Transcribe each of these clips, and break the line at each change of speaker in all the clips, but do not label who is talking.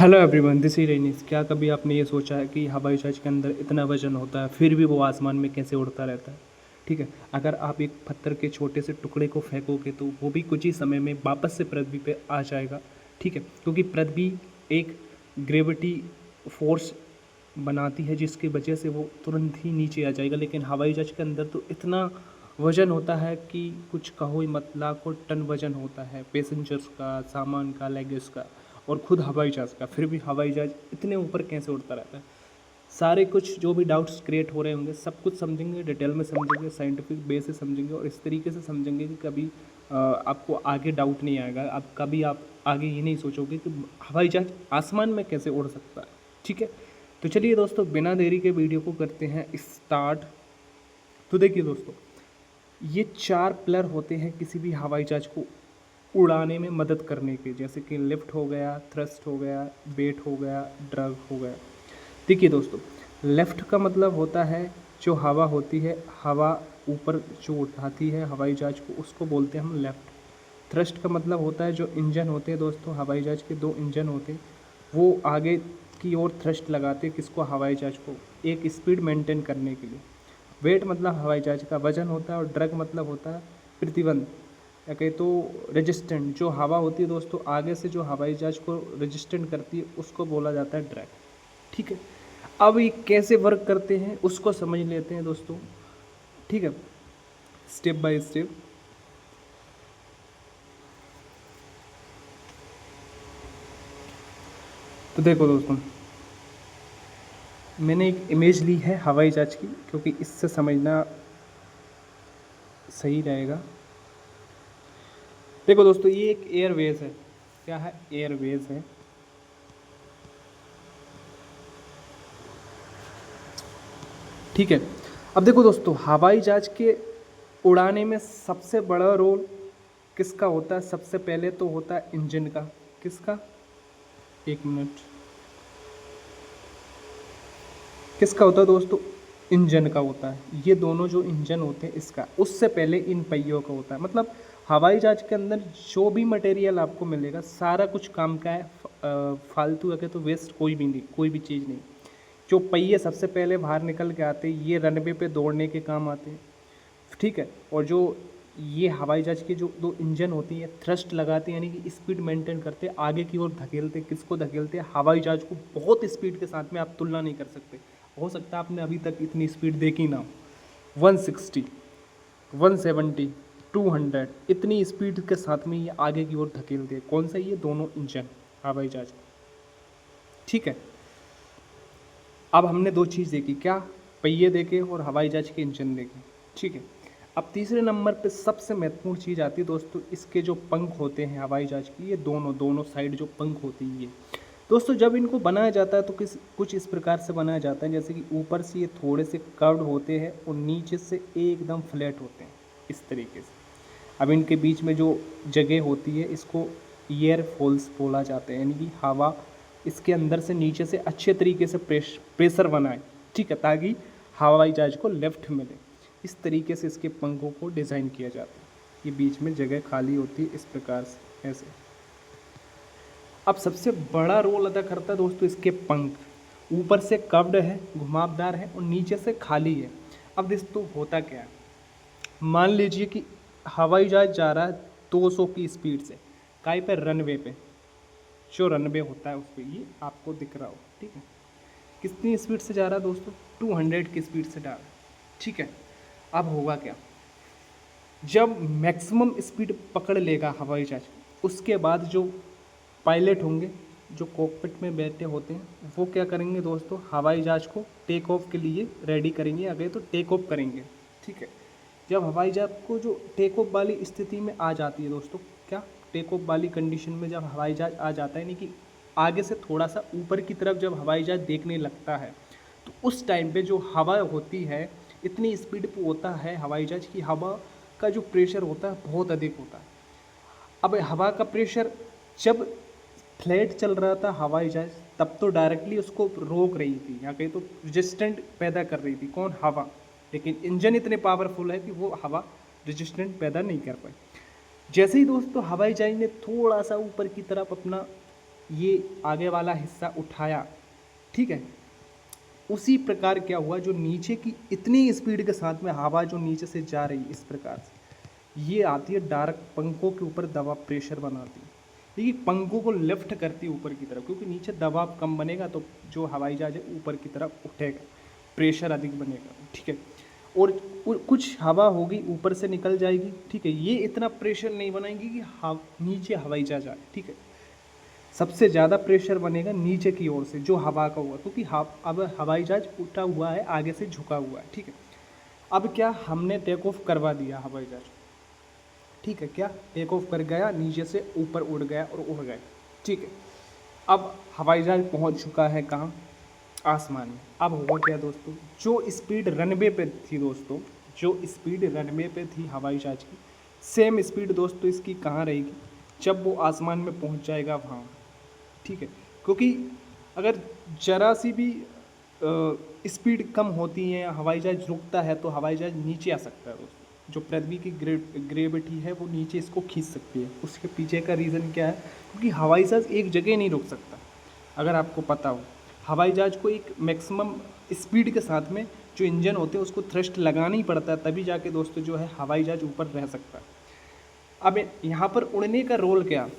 Hello everyone, this is रेनिस। क्या कभी आपने ये सोचा है कि हवाई जहाज के अंदर इतना वजन होता है फिर भी वो आसमान में कैसे उड़ता रहता है? ठीक है। अगर आप एक पत्थर के छोटे से टुकड़े को फेंकोगे तो वो भी कुछ ही समय में वापस से पृथ्वी पे आ जाएगा। ठीक है, क्योंकि पृथ्वी एक ग्रेविटी फोर्स बनाती है जिसकी वजह से वो तुरंत ही नीचे आ जाएगा। लेकिन हवाई जहाज के अंदर तो इतना वजन होता है कि कुछ कहो ही मत, लाखों टन वजन होता है पैसेंजर्स का, सामान का, लगेज का और खुद हवाई जहाज़ का। फिर भी हवाई जहाज़ इतने ऊपर कैसे उड़ता रहता है? सारे कुछ जो भी डाउट्स क्रिएट हो रहे होंगे सब कुछ समझेंगे, डिटेल में समझेंगे, साइंटिफिक बेस से समझेंगे और इस तरीके से समझेंगे कि कभी आपको आगे डाउट नहीं आएगा। आप आगे ये नहीं सोचोगे कि हवाई जहाज़ आसमान में कैसे उड़ सकता है। ठीक है, तो चलिए दोस्तों, बिना देरी के वीडियो को करते हैं स्टार्ट। तो देखिए दोस्तों, ये 4 पिलर होते हैं किसी भी हवाई जहाज़ को उड़ाने में मदद करने के, जैसे कि लिफ्ट हो गया, थ्रस्ट हो गया, वेट हो गया, ड्रग हो गया। देखिए दोस्तों, लेफ्ट का मतलब होता है जो हवा होती है, हवा ऊपर जो उठाती है हवाई जहाज़ को, उसको बोलते हैं हम लेफ्ट। थ्रस्ट का मतलब होता है जो इंजन होते हैं दोस्तों, हवाई जहाज़ के 2 इंजन होते हैं, वो आगे की ओर थ्रस्ट लगाते हैं किसको, हवाई जहाज़ को, एक स्पीड मेंटेन करने के लिए। वेट मतलब हवाई जहाज़ का वजन होता है और ड्रग मतलब होता है प्रतिबंध या कहे तो रेजिस्टेंट। जो हवा होती है दोस्तों आगे से जो हवाई जहाज़ को रेजिस्टेंट करती है उसको बोला जाता है ड्रैग। ठीक है, अब ये कैसे वर्क करते हैं उसको समझ लेते हैं दोस्तों। ठीक है, स्टेप बाय स्टेप। तो देखो दोस्तों, मैंने एक इमेज ली है हवाई जहाज़ की क्योंकि इससे समझना सही रहेगा। देखो दोस्तों, ये एक एयरवेज है। क्या है? एयरवेज है। ठीक है, अब देखो दोस्तों, हवाई जहाज के उड़ाने में सबसे बड़ा रोल किसका होता है? सबसे पहले तो होता है इंजन का। किसका? एक मिनट। किसका होता है दोस्तों? इंजन का होता है। ये दोनों जो इंजन होते हैं इसका, उससे पहले इन पहियों का होता है। मतलब हवाई जहाज के अंदर जो भी मटेरियल आपको मिलेगा सारा कुछ काम का है। फालतू अगर तो वेस्ट कोई भी नहीं, कोई भी चीज़ नहीं। जो पहिए सबसे पहले बाहर निकल के आते हैं ये रनवे पे दौड़ने के काम आते हैं। ठीक है, और जो ये हवाई जहाज के जो 2 इंजन होती है थ्रस्ट लगाते हैं, यानी कि स्पीड मेंटेन करते हैं, आगे की ओर धकेलते हैं। किसको धकेलते हैं? हवाई जहाज को। बहुत स्पीड के साथ में आप तुलना नहीं कर सकते। हो सकता है आपने अभी तक इतनी स्पीड देखी ना हो। 160, 170, 200 इतनी स्पीड के साथ में ये आगे की ओर धकेलते हैं। कौन सा? ये दोनों इंजन हवाई जहाज। ठीक है, अब हमने 2 चीज़ देखी, क्या? पहिए देखे और हवाई जहाज के इंजन देखे। ठीक है, अब तीसरे नंबर पे सबसे महत्वपूर्ण चीज़ आती है दोस्तों, इसके जो पंख होते हैं हवाई जहाज की, ये दोनों दोनों साइड जो पंख होती है ये दोस्तों, जब इनको बनाया जाता है तो कुछ इस प्रकार से बनाया जाता है, जैसे कि ऊपर से ये थोड़े से कर्व्ड होते हैं और नीचे से एकदम फ्लैट होते हैं इस तरीके से। अब इनके बीच में जो जगह होती है इसको ईयर होल्स बोला जाता है, यानी कि हवा इसके अंदर से नीचे से अच्छे तरीके से प्रेशर बनाए। ठीक है, ताकि हवाई जहाज को लिफ्ट मिले। इस तरीके से इसके पंखों को डिज़ाइन किया जाता है। ये बीच में जगह खाली होती है इस प्रकार से, ऐसे। अब सबसे बड़ा रोल अदा करता है दोस्तों इसके पंख। ऊपर से कर्व्ड है, घुमावदार है और नीचे से खाली है। अब दोस्तों होता क्या है, मान लीजिए कि हवाई जहाज जा रहा है 200 की स्पीड से, काई पे? रनवे पे। जो रनवे होता है उस पर ये आपको दिख रहा हो। ठीक है, कितनी स्पीड से जा रहा है दोस्तों? 200 की स्पीड से जा रहा है। ठीक है, अब होगा क्या, जब मैक्सिमम स्पीड पकड़ लेगा हवाई जहाज, उसके बाद जो पायलट होंगे जो कॉकपिट में बैठे होते हैं वो क्या करेंगे दोस्तों, हवाई जहाज को टेक ऑफ के लिए रेडी करेंगे, अगर तो टेक ऑफ करेंगे। ठीक है, जब हवाई जहाज को जो टेक ऑफ वाली स्थिति में आ जाती है दोस्तों, क्या? टेक ऑफ वाली कंडीशन में जब हवाई जहाज आ जाता है, यानी कि आगे से थोड़ा सा ऊपर की तरफ जब हवाई जहाज देखने लगता है, तो उस टाइम पे जो हवा होती है इतनी स्पीड पे होता है हवाई जहाज की, हवा का जो प्रेशर होता है बहुत अधिक होता है। अब हवा का प्रेशर जब फ्लैट चल रहा था हवाई जहाज, तब तो डायरेक्टली उसको रोक रही थी या कहीं तो रेजिस्टेंट पैदा कर रही थी। कौन? हवा। लेकिन इंजन इतने पावरफुल है कि वो हवा रेजिस्टेंट पैदा नहीं कर पाई। जैसे ही दोस्तों हवाई जहाज ने थोड़ा सा ऊपर की तरफ अपना ये आगे वाला हिस्सा उठाया, ठीक है, उसी प्रकार क्या हुआ, जो नीचे की इतनी स्पीड के साथ में हवा जो नीचे से जा रही इस प्रकार से, ये आती है डायरेक्ट पंखों के ऊपर, दबाव प्रेशर बनाती है। देखिए पंखों को लिफ्ट करती है ऊपर की तरफ, क्योंकि नीचे दबाव कम बनेगा तो जो हवाई जहाज है ऊपर की तरफ उठेगा, प्रेशर अधिक बनेगा, ठीक है। और कुछ हवा होगी ऊपर से निकल जाएगी, ठीक है, ये इतना प्रेशर नहीं बनाएगी कि नीचे हवाई जहाज आए, ठीक है। सबसे ज़्यादा प्रेशर बनेगा नीचे की ओर से जो हवा का हुआ, क्योंकि अब हवाई जहाज उठा हुआ है, आगे से झुका हुआ है, ठीक है। अब क्या, हमने टेक ऑफ करवा दिया हवाई जहाज, ठीक है, क्या टेक ऑफ कर गया, नीचे से ऊपर उड़ गया और उड़ गया, ठीक है। अब हवाई जहाज पहुंच चुका है कहाँ, आसमान में। अब हुआ क्या दोस्तों, जो स्पीड रनवे पे थी दोस्तों, जो स्पीड रनवे पे थी हवाई जहाज की, सेम स्पीड दोस्तों इसकी कहाँ रहेगी, जब वो आसमान में पहुंच जाएगा वहाँ, ठीक है। क्योंकि अगर जरा सी भी स्पीड कम होती है, हवाई जहाज रुकता है, तो हवाई जहाज नीचे आ सकता है दोस्तों। जो पृथ्वी की ग्रेविटी है वो नीचे इसको खींच सकती है। उसके पीछे का रीज़न क्या है, क्योंकि हवाई जहाज एक जगह नहीं रुक सकता। अगर आपको पता हो, हवाई जहाज को एक मैक्सिमम स्पीड के साथ में जो इंजन होते हैं उसको थ्रस्ट लगाना ही पड़ता है, तभी जाके दोस्तों जो है हवाई जहाज ऊपर रह सकता है। अब यहाँ पर उड़ने का रोल क्या,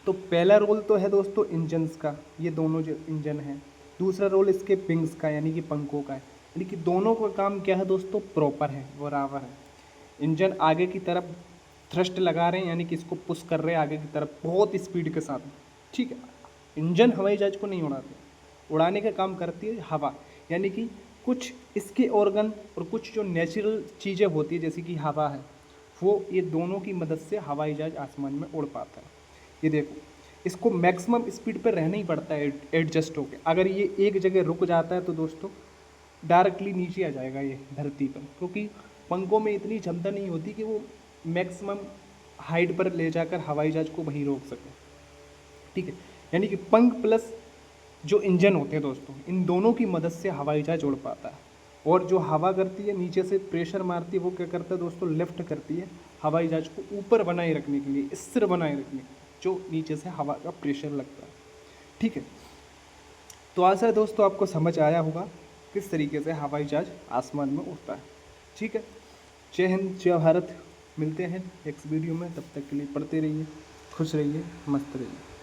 तो पहला रोल तो है दोस्तों इंजन्स का, ये दोनों जो इंजन हैं। दूसरा रोल इसके विंग्स का यानी कि पंखों का है, यानी कि दोनों का काम क्या है दोस्तों, प्रॉपर है, बराबर है। इंजन आगे की तरफ थ्रस्ट लगा रहे हैं, यानी कि इसको पुश कर रहे हैं आगे की तरफ बहुत स्पीड के साथ, ठीक है। इंजन हवाई जहाज को नहीं उड़ाते, उड़ाने का काम करती है हवा, यानी कि कुछ इसके ऑर्गन और कुछ जो नेचुरल चीज़ें होती है जैसे कि हवा है, वो ये दोनों की मदद से हवाई जहाज आसमान में उड़ पाता है। ये देखो, इसको मैक्सिमम स्पीड पर रहना ही पड़ता है एडजस्ट होकर। अगर ये एक जगह रुक जाता है तो दोस्तों डायरेक्टली नीचे आ जाएगा ये धरती पर, क्योंकि पंखों में इतनी क्षमता नहीं होती कि वो मैक्सिमम हाइट पर ले जाकर हवाई जहाज को वहीं रोक सके, ठीक है। यानी कि पंख प्लस जो इंजन होते हैं दोस्तों, इन दोनों की मदद से हवाई जहाज उड़ पाता है। और जो हवा करती है नीचे से प्रेशर मारती है, वो क्या करता है दोस्तों, लिफ्ट करती है हवाई जहाज को ऊपर बनाए रखने के लिए, स्थिर बनाए रखने के लिए, जो नीचे से हवा का प्रेशर लगता है, ठीक है। तो आशा है दोस्तों आपको समझ आया होगा किस तरीके से हवाई जहाज आसमान में उड़ता है, ठीक है। जय हिंद, जय भारत। मिलते हैं नेक्स्ट वीडियो में, तब तक के लिए पढ़ते रहिए, खुश रहिए, मस्त रहिए।